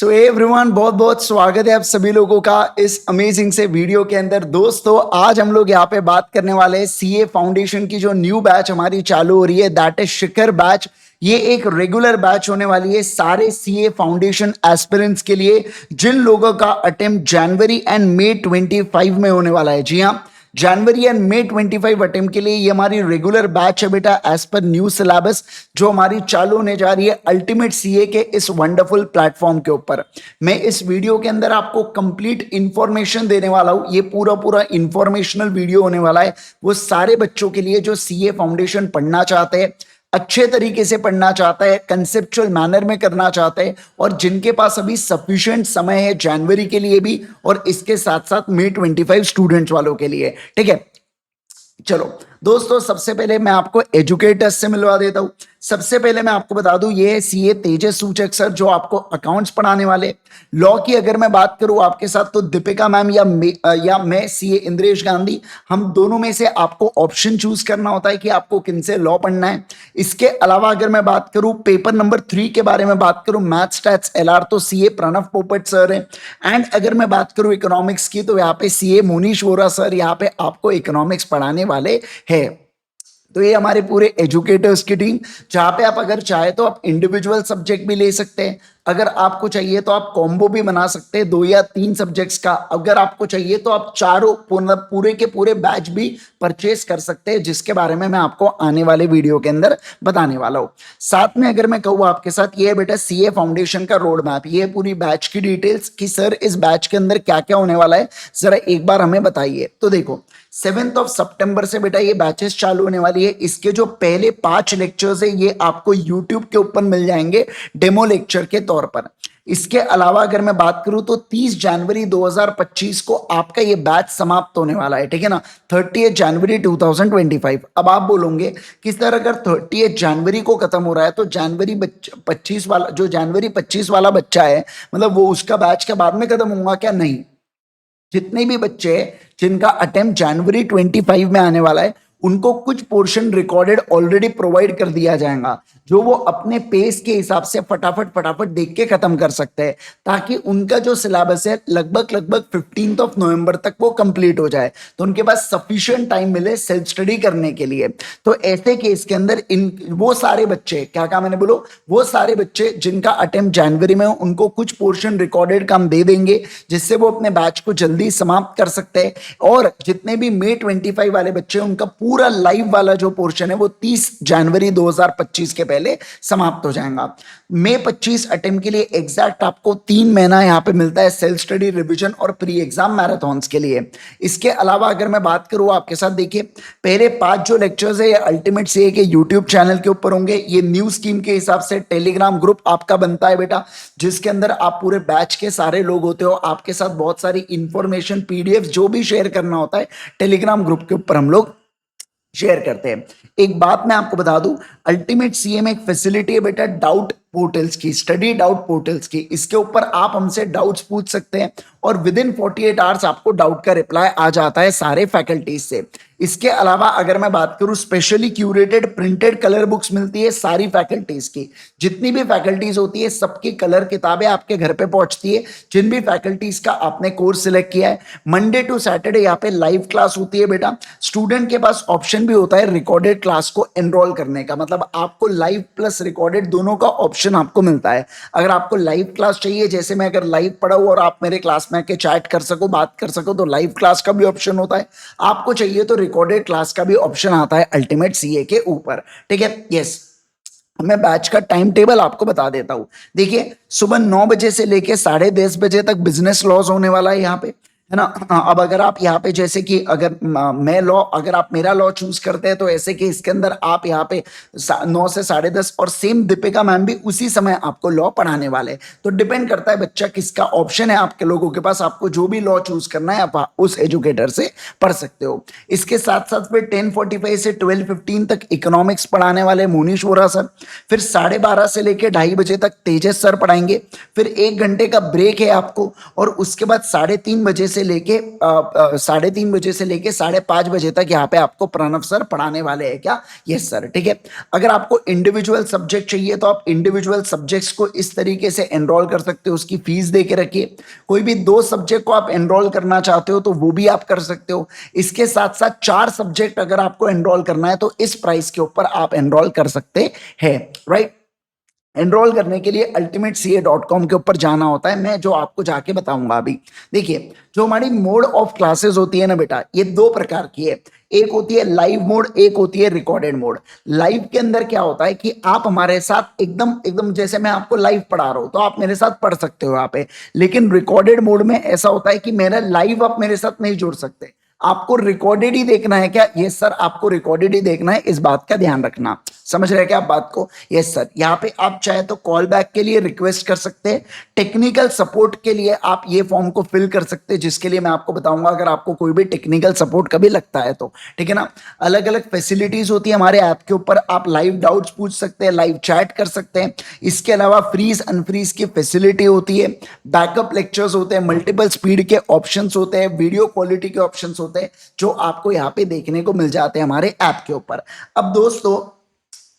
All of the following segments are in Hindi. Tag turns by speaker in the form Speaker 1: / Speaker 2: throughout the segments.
Speaker 1: सो एवरीवन, बहुत बहुत स्वागत है आप सभी लोगों का इस अमेजिंग से वीडियो के अंदर। दोस्तों, आज हम लोग यहाँ पे बात करने वाले हैं सीए फाउंडेशन की जो न्यू बैच हमारी चालू हो रही है, दैट इज शिखर बैच। ये एक रेगुलर बैच होने वाली है सारे सीए फाउंडेशन एस्पिरेंट्स के लिए, जिन लोगों का अटेम्प्ट जनवरी एंड मई 25 में होने वाला है। जी हाँ, जनवरी एंड मई 25 अटेम्प्ट के लिए ये हमारी रेगुलर बैच है बेटा, एज पर न्यू सिलेबस जो हमारी चालू होने जा रही है अल्टीमेट सीए के इस वंडरफुल प्लेटफॉर्म के ऊपर। मैं इस वीडियो के अंदर आपको कंप्लीट इंफॉर्मेशन देने वाला हूं। ये पूरा पूरा इंफॉर्मेशनल वीडियो होने वाला है वो सारे बच्चों के लिए जो सीए फाउंडेशन पढ़ना चाहते हैं, अच्छे तरीके से पढ़ना चाहता है, कंसेप्चुअल मैनर में करना चाहता है, और जिनके पास अभी सफिशिएंट समय है जनवरी के लिए भी और इसके साथ साथ मई 25 स्टूडेंट्स वालों के लिए। ठीक है, चलो दोस्तों, सबसे पहले मैं आपको एजुकेटर्स से मिलवा देता हूं। सबसे पहले मैं आपको बता दूं, ये है सीए तेजस सूचक सर जो आपको अकाउंट्स पढ़ाने वाले। लॉ की अगर मैं बात करूं आपके साथ तो दीपिका मैम या मैं सीए इंद्रेश गांधी, हम दोनों में से आपको ऑप्शन चूज करना होता है कि आपको किन से लॉ पढ़ना है। इसके अलावा अगर मैं बात करूं पेपर नंबर 3 के बारे में बात करूं, मैथ्स स्टैट्स एलआर, तो सीए प्रणव पोपट सर है। एंड अगर मैं बात करूं इकोनॉमिक्स की तो यहाँ पे सीए मोनीश वोरा सर यहाँ पे आपको इकोनॉमिक्स पढ़ाने वाले है। तो ये हमारे पूरे एजुकेटर्स की टीम, जहां पे आप अगर चाहे तो आप इंडिविजुअल सब्जेक्ट भी ले सकते हैं, अगर आपको चाहिए तो आप कॉम्बो भी बना सकते हैं 2 या 3 सब्जेक्ट्स का, अगर आपको चाहिए तो आप चारों पूरे के पूरे बैच भी परचेस कर सकते हैं, जिसके बारे में मैं आपको आने वाले वीडियो के अंदर बताने वाला हूं। साथ में अगर मैं कहूँ आपके साथ, ये बेटा सीए फाउंडेशन का रोड मैप, ये पूरी बैच की डिटेल्स कि सर इस बैच के अंदर क्या क्या होने वाला है, जरा एक बार हमें बताइए। तो देखो, 7 सितंबर से बेटा ये बैचेस चालू होने वाली है। इसके जो पहले 5 लेक्चर्स है ये आपको यूट्यूब के ऊपर मिल जाएंगे डेमो लेक्चर के तौर पर। इसके अलावा अगर मैं बात करूं तो 30 जनवरी 2025 को आपका ये बैच समाप्त होने वाला है। ठीक है ना, 30 जनवरी 2025। अब आप बोलोगे कि सर अगर 30 जनवरी को खत्म हो रहा है तो जनवरी 25 वाला, जो जनवरी 25 वाला बच्चा है, मतलब वो उसका बैच के बाद में खत्म होगा क्या? नहीं, जितने भी बच्चे जिनका अटेम्प्ट जनवरी 25 में आने वाला है उनको कुछ पोर्शन रिकॉर्डेड ऑलरेडी प्रोवाइड कर दिया जाएगा, जो वो अपने पेस के हिसाब से फटाफट देख के खत्म कर सकते हैं, ताकि उनका जो सिलेबस है लगभग 15 नवंबर तक वो कंप्लीट हो जाए, तो उनके पास सफिशिएंट टाइम मिले सेल्फ स्टडी करने के लिए। तो ऐसे केस के अंदर इन वो सारे बच्चे, क्या कहा मैंने, बोलो, वो सारे बच्चे जिनका अटेम्प्ट जनवरी में हो उनको कुछ पोर्शन रिकॉर्डेड का हम दे देंगे, जिससे वो अपने बैच को जल्दी समाप्त कर सकते हैं। और जितने भी मई 25 वाले बच्चे उनका पूरा लाइव वाला जो पोर्शन है वो 30 जनवरी 2025 के पहले समाप्त हो जाएगा। मई 25 अटेम्प्ट के लिए एग्जैक्ट आपको 3 महीना यहाँ पे मिलता है सेल्फ स्टडी, रिवीजन और प्री एग्जाम मैराथन्स के लिए। इसके अलावा अगर मैं बात करूँ आपके साथ, देखिए पहले 5 जो लेक्चर्स है ये अल्टीमेट सीए के यूट्यूब चैनल के ऊपर होंगे। ये न्यू स्कीम के हिसाब से टेलीग्राम ग्रुप आपका बनता है बेटा, जिसके अंदर आप पूरे बैच के सारे लोग होते हो, आपके साथ बहुत सारी इंफॉर्मेशन पीडीएफ जो भी शेयर करना होता है टेलीग्राम ग्रुप के ऊपर हम लोग शेयर करते हैं। एक बात मैं आपको बता दूं, अल्टीमेट सीए में एक फैसिलिटी है बेटा डाउट पोर्टल्स की, स्टडी डाउट पोर्टल्स की। इसके ऊपर आप हमसे डाउट्स पूछ सकते हैं और विद इन 48 आवर्स आपको डाउट का रिप्लाई आ जाता है सारे फैकल्टीज से। इसके अलावा अगर मैं बात करूं, specially curated printed colour books मिलती है सारी फैकल्टीज की, जितनी भी फैकल्टीज होती है सबकी कलर किताबें आपके घर पे पहुंचती है, जिन भी फैकल्टीज का आपने कोर्स सिलेक्ट किया है। मंडे टू सैटरडे यहाँ पे लाइव क्लास होती है बेटा। स्टूडेंट के पास ऑप्शन भी होता है रिकॉर्डेड क्लास को एनरोल करने का, मतलब आपको लाइव प्लस रिकॉर्डेड दोनों का ऑप्शन आपको मिलता है। अगर आपको लाइव क्लास चाहिए, जैसे मैं अगर लाइव पढ़ाऊं और आप मेरे क्लास में आके चैट कर सको, बात कर सको, तो लाइव क्लास का भी ऑप्शन होता है। आपको चाहिए तो रिकॉर्डेड क्लास का भी ऑप्शन आता है अल्टीमेट सीए के ऊपर। ठीक है, यस, मैं बैच का टाइम टेबल आपको बता देता हूं। देखिए, सुबह 9 बजे से लेके 10:30 बजे तक बिजनेस लॉज होने वाला है यहाँ पे, है ना। अब अगर आप यहाँ पे, जैसे कि अगर मैं लॉ, अगर आप मेरा लॉ चूज करते हैं तो ऐसे कि इसके अंदर आप यहाँ पे 9 से 10:30, और सेम दीपिका मैम भी उसी समय आपको लॉ पढ़ाने वाले। तो डिपेंड करता है बच्चा किसका ऑप्शन है आपके लोगों के पास, आपको जो भी लॉ चूज करना है आप उस एजुकेटर से पढ़ सकते हो। इसके साथ साथ फिर 10:45 से 12:15 तक इकोनॉमिक्स पढ़ाने वाले मोनीश वोरा सर। फिर 12:30 से लेकर 2:30 बजे तक तेजस सर पढ़ाएंगे। फिर 1 घंटे का ब्रेक है आपको, और उसके बाद 3:30 बजे से से लेके 3:30 बजे से लेके 5:30 बजे तक यहाँ पे आपको प्रणव सर पढ़ाने वाले हैं क्या? यस सर, ठीक है। अगर आपको इंडिविजुअल सब्जेक्ट चाहिए तो आप इंडिविजुअल सब्जेक्ट्स को इस तरीके से एनरोल कर सकते हो, उसकी फीस दे के रखिए। कोई भी 2 सब्जेक्ट को आप एनरोल करना चाहते हो तो वो भी आप कर सकते हो। इसके साथ साथ 4 सब्जेक्ट अगर आपको एनरोल करना है तो इस प्राइस के ऊपर आप एनरोल कर सकते हैं, राइट। एनरोल करने के लिए ultimatecA.com के ऊपर जाना होता है, मैं जो आपको जाके बताऊंगा अभी। देखिए, जो हमारी मोड ऑफ क्लासेस होती है ना बेटा, ये 2 प्रकार की है। एक होती है लाइव मोड, एक होती है रिकॉर्डेड मोड। लाइव के अंदर क्या होता है कि आप हमारे साथ एकदम एकदम जैसे मैं आपको लाइव पढ़ा रहा हूं तो आप मेरे साथ पढ़ सकते हो यहाँ पे। लेकिन रिकॉर्डेड मोड में ऐसा होता है कि मेरा लाइव आप मेरे साथ नहीं जुड़ सकते, आपको रिकॉर्डेड ही देखना है क्या? यस सर, आपको रिकॉर्डेड ही देखना है, इस बात का ध्यान रखना। समझ रहे हैं क्या आप बात को? Yes sir. यहाँ पे आप चाहे तो कॉल बैक के लिए रिक्वेस्ट कर सकते हैं, टेक्निकल सपोर्ट के लिए आप ये फॉर्म को फिल कर सकते हैं, जिसके लिए मैं आपको बताऊंगा अगर आपको कोई भी टेक्निकल सपोर्ट कभी लगता है तो, ठीक है ना। अलग अलग फैसिलिटीज होती है हमारे ऐप के ऊपर, आप लाइव डाउट्स पूछ सकते हैं, लाइव चैट कर सकते हैं। इसके अलावा फ्रीज अनफ्रीज की फैसिलिटी होती है, बैकअप लेक्चर्स होते हैं, मल्टीपल स्पीड के ऑप्शंस होते हैं, वीडियो क्वालिटी के ऑप्शंस होते हैं, जो आपको यहाँ पे देखने को मिल जाते हैं हमारे ऐप के ऊपर। अब दोस्तों,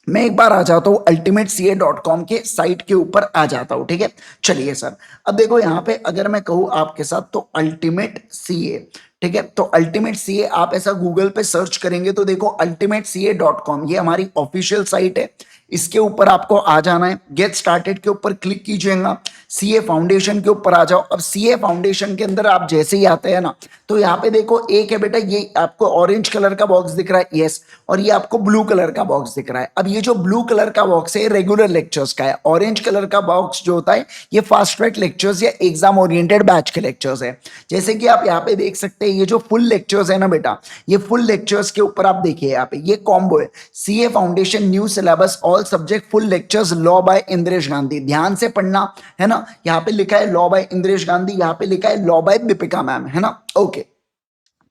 Speaker 1: मैं एक बार आ जाता हूं ultimatecA.com के साइट के ऊपर आ जाता हूं, ठीक है। चलिए सर, अब देखो यहाँ पे अगर मैं कहूँ आपके साथ तो अल्टीमेट सीए, ठीक है, तो अल्टीमेट सीए आप ऐसा गूगल पे सर्च करेंगे तो देखो ultimatecA.com ये हमारी ऑफिशियल साइट है। इसके ऊपर आपको आ जाना है, गेट स्टार्टेड के ऊपर क्लिक कीजिएगा, सीए फाउंडेशन के ऊपर आ जाओ। अब सीए फाउंडेशन के अंदर आप जैसे ही आते हैं ना, तो यहाँ पे देखो एक है बेटा, ये आपको ऑरेंज कलर का बॉक्स दिख रहा है, यस, और ये आपको ब्लू कलर का बॉक्स दिख रहा है। अब ये जो ब्लू कलर का बॉक्स है रेगुलर लेक्चर्स का है, ऑरेंज कलर का बॉक्स जो होता है ये फास्ट ट्रैक लेक्चर्स या एग्जाम ओरिएंटेड बैच के लेक्चर्स है। जैसे कि आप यहाँ पे देख सकते हैं, ये जो फुल लेक्चर्स है ना बेटा, ये फुल लेक्चर्स के ऊपर आप देखिए यहाँ पे ये कॉम्बो है, CA foundation new syllabus all subject full lectures law by Indresh Gandhi. ध्यान से पढ़ना है ना, यहाँ पे लिखा है लॉ बाय इंद्रेश गांधी, यहाँ पे लिखा है लॉ बाय दीपिका मैम, है ना, ओके,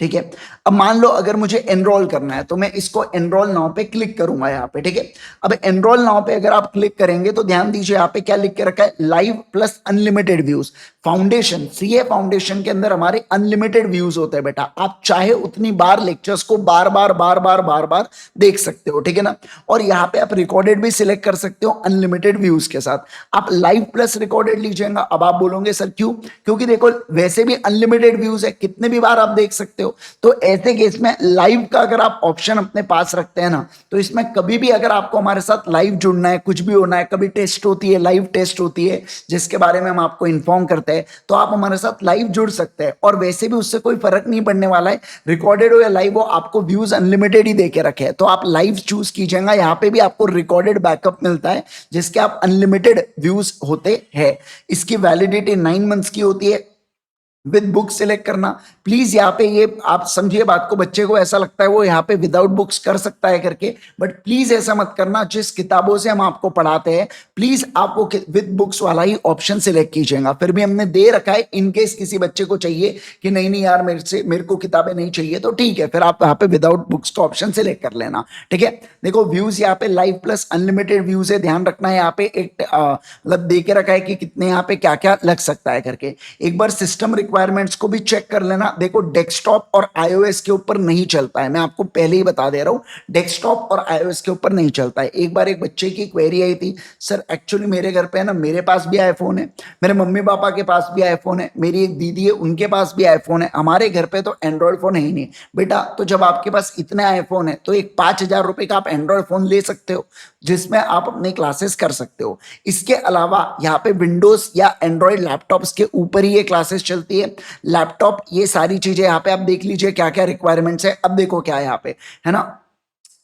Speaker 1: ठीक है। अब मान लो अगर मुझे एनरोल करना है तो मैं इसको एनरोल नाउ पे क्लिक करूंगा यहाँ पे, ठीक है। अब एनरोल नाउ पे अगर आप क्लिक करेंगे तो ध्यान दीजिए यहाँ पे क्या लिख के रखा है, live plus unlimited views. Foundation, CA foundation के अंदर हमारे अनलिमिटेड व्यूज होते हैं बेटा, आप चाहे उतनी बार लेक्चर्स को बार बार बार बार बार बार देख सकते हो, ठीक है ना। और यहाँ पे आप रिकॉर्डेड भी सिलेक्ट कर सकते हो अनलिमिटेड व्यूज के साथ। आप लाइव प्लस रिकॉर्डेड लीजिएगा। अब आप बोलोगे सर क्यों? क्योंकि देखो वैसे भी अनलिमिटेड व्यूज है, कितने भी बार आप देख सकते हो। तो ऐसे केस में लाइव का अगर आप ऑप्शन अपने पास रखते हैं ना, तो इसमें कभी भी अगर आपको हमारे साथ लाइव जुड़ना है, कुछ भी होना है, कभी टेस्ट होती है, लाइव टेस्ट होती है जिसके बारे में हम आपको इन्फॉर्म करते हैं, तो आप हमारे साथ लाइव जुड़ सकते हैं। और वैसे भी उससे कोई फर्क नहीं पड़ने वाला है, रिकॉर्डेड हो या लाइव हो, आपको व्यूज अनलिमिटेड ही देके रखे हैं। तो आप लाइव चूज कीजिएगा, यहाँ पे भी आपको रिकॉर्डेड बैकअप मिलता है जिसके आप अनलिमिटेड व्यूज होते हैं। इसकी वैलिडिटी 9 मंथ्स की होती है। विद बुक सिलेक्ट करना, प्लीज यहाँ पे ये आप समझिए बात को, बच्चे को ऐसा लगता है वो यहाँ पे विदाउट बुक्स कर सकता है करके, बट प्लीज ऐसा मत करना। जिस किताबों से हम आपको पढ़ाते हैं प्लीज आप वो विद बुक्स वाला ही ऑप्शन सिलेक्ट कीजिएगा। फिर भी हमने दे रखा है इनकेस किसी बच्चे को चाहिए कि नहीं नहीं यार मेरे को किताबें नहीं चाहिए, तो ठीक है, फिर आप यहाँ पे विदाउट बुक्स का ऑप्शन सिलेक्ट कर लेना, ठीक है। देखो व्यूज यहाँ पे लाइव प्लस अनलिमिटेड व्यूज है, ध्यान रखना है यहाँ पे एक मतलब दे के रखा है कि कितने यहाँ पे क्या क्या लग सकता है करके। एक बार सिस्टम रिक्वायरमेंट्स को भी चेक कर लेना। देखो डेस्कटॉप और आईओएस के ऊपर नहीं चलता है, मैं आपको पहले ही बता दे रहा हूं, डेस्कटॉप और आईओएस के ऊपर नहीं चलता है। एक बार एक बच्चे की क्वेरी आई थी, सर एक्चुअली मेरे घर पे है ना, मेरे पास भी आईफोन है, मेरे मम्मी पापा के पास भी आईफोन है, मेरी एक दीदी है उनके पास भी आईफोन है, हमारे घर पे तो एंड्रॉयड फोन है ही नहीं। बेटा तो जब आपके पास इतने आईफोन है तो एक 5,000 रुपए का आप एंड्रॉयड फोन ले सकते हो जिसमें आप अपने क्लासेस कर सकते हो। इसके अलावा यहाँ पे विंडोज या एंड्रॉयड लैपटॉप्स के ऊपर ही ये क्लासेस चलती है। लैपटॉप ये सारी चीजें यहाँ पे आप देख लीजिए क्या क्या रिक्वायरमेंट्स है। अब देखो क्या है यहाँ पे, है ना,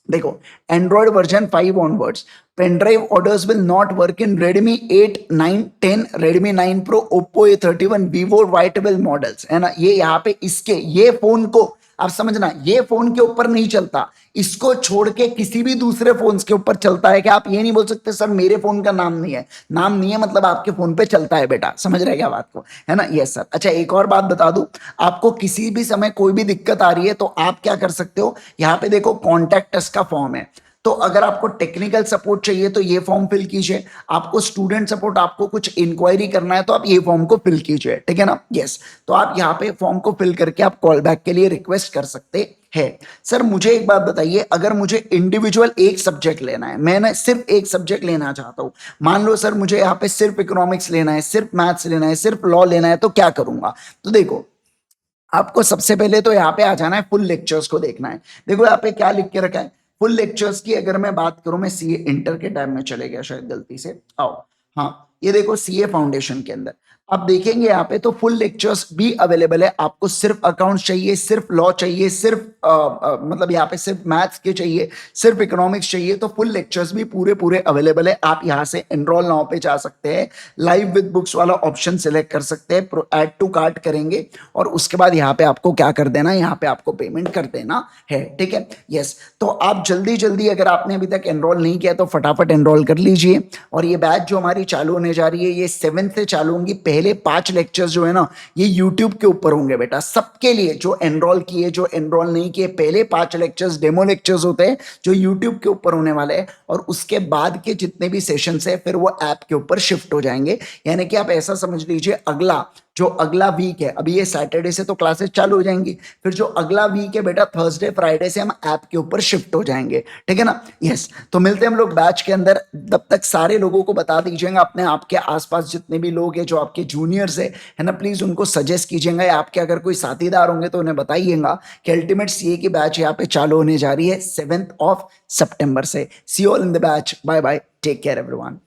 Speaker 1: देखो Android version 5 onwards, pen drive orders will not work in Redmi 8, 9, 10, Redmi 9 Pro, Oppo A31, Vivo Y12 models, है ना। ये यहाँ पे इसके ये फोन को आप समझना, ये फोन के ऊपर नहीं चलता, इसको छोड़ के किसी भी दूसरे फोन के ऊपर चलता है। कि आप ये नहीं बोल सकते सर मेरे फोन का नाम नहीं है, नाम नहीं है मतलब आपके फोन पे चलता है बेटा, समझ रहे क्या बात को, है ना। Yes sir. अच्छा एक और बात बता दूं, आपको किसी भी समय कोई भी दिक्कत आ रही है तो आप क्या कर सकते हो, यहाँ पे देखो कॉन्टैक्ट अस का फॉर्म है, तो अगर आपको टेक्निकल सपोर्ट चाहिए तो ये फॉर्म फिल कीजिए, आपको स्टूडेंट सपोर्ट, आपको कुछ इंक्वायरी करना है तो आप ये फॉर्म को फिल कीजिए, ठीक है ना। यस, तो आप यहाँ पे फॉर्म को फिल करके आप कॉल बैक के लिए रिक्वेस्ट कर सकते है। सर मुझे एक बात बताइए, अगर मुझे इंडिविजुअल एक सब्जेक्ट लेना है, मैं ना सिर्फ एक सब्जेक्ट लेना चाहता हूं, मान लो सर मुझे यहाँ पे सिर्फ इकोनॉमिक्स लेना है, सिर्फ मैथ्स लेना है, सिर्फ लॉ लेना है, तो क्या करूंगा। तो देखो, आपको सबसे पहले तो यहाँ पे आ जाना है, फुल लेक्चर्स को देखना है। देखो यहाँ पे क्या लिख के रखा है, फुल लेक्चर्स की अगर मैं बात करूं, मैं सीए इंटर के टाइम में चले गया शायद गलती से, आओ, हाँ ये देखो सीए फाउंडेशन के अंदर आप देखेंगे यहाँ पे तो फुल लेक्चर्स भी अवेलेबल है। आपको सिर्फ अकाउंट्स चाहिए, सिर्फ लॉ चाहिए, सिर्फ मतलब यहाँ पे सिर्फ मैथ्स के चाहिए, सिर्फ इकोनॉमिक्स चाहिए, तो फुल लेक्चर्स भी पूरे पूरे अवेलेबल है। आप यहाँ से एनरोल नाउ पे जा सकते हैं, लाइव विद बुक्स वाला ऑप्शन सिलेक्ट कर सकते हैं, ऐड टू कार्ट करेंगे और उसके बाद यहाँ पे आपको क्या कर देना है, यहाँ पे आपको पेमेंट कर देना है, ठीक है। यस, तो आप जल्दी जल्दी, अगर आपने अभी तक एनरोल नहीं किया तो फटाफट एनरोल कर लीजिए। और ये बैच जो हमारी चालू होने जा रही है, ये 7 से चालू होंगी। पहले 5 लेक्चर्स जो है ना, ये यूट्यूब के ऊपर होंगे बेटा, सबके लिए, जो एनरोल किए, जो एनरोल नहीं किए। पहले 5 लेक्चर्स डेमो लेक्चर्स होते हैं जो यूट्यूब के ऊपर होने वाले हैं, और उसके बाद के जितने भी सेशंस है फिर वो ऐप के ऊपर शिफ्ट हो जाएंगे। यानी कि आप ऐसा समझ लीजिए, अगला वीक है, अभी ये सैटरडे से तो क्लासेस चालू हो जाएंगी, फिर जो अगला वीक है बेटा, थर्सडे फ्राइडे से हम ऐप के ऊपर शिफ्ट हो जाएंगे, ठीक है ना। यस, तो मिलते हैं हम लोग बैच के अंदर। तब तक सारे लोगों को बता दीजिएगा, अपने आपके आसपास जितने भी लोग हैं जो आपके जूनियर्स है ना, प्लीज उनको सजेस्ट कीजिएगा, या आपके अगर कोई साथीदार होंगे तो उन्हें बताइएगा कि अल्टीमेट सीए की बैच यहाँ पे चालू होने जा रही है 7 सितंबर से। See you all in the batch, bye bye, take care everyone.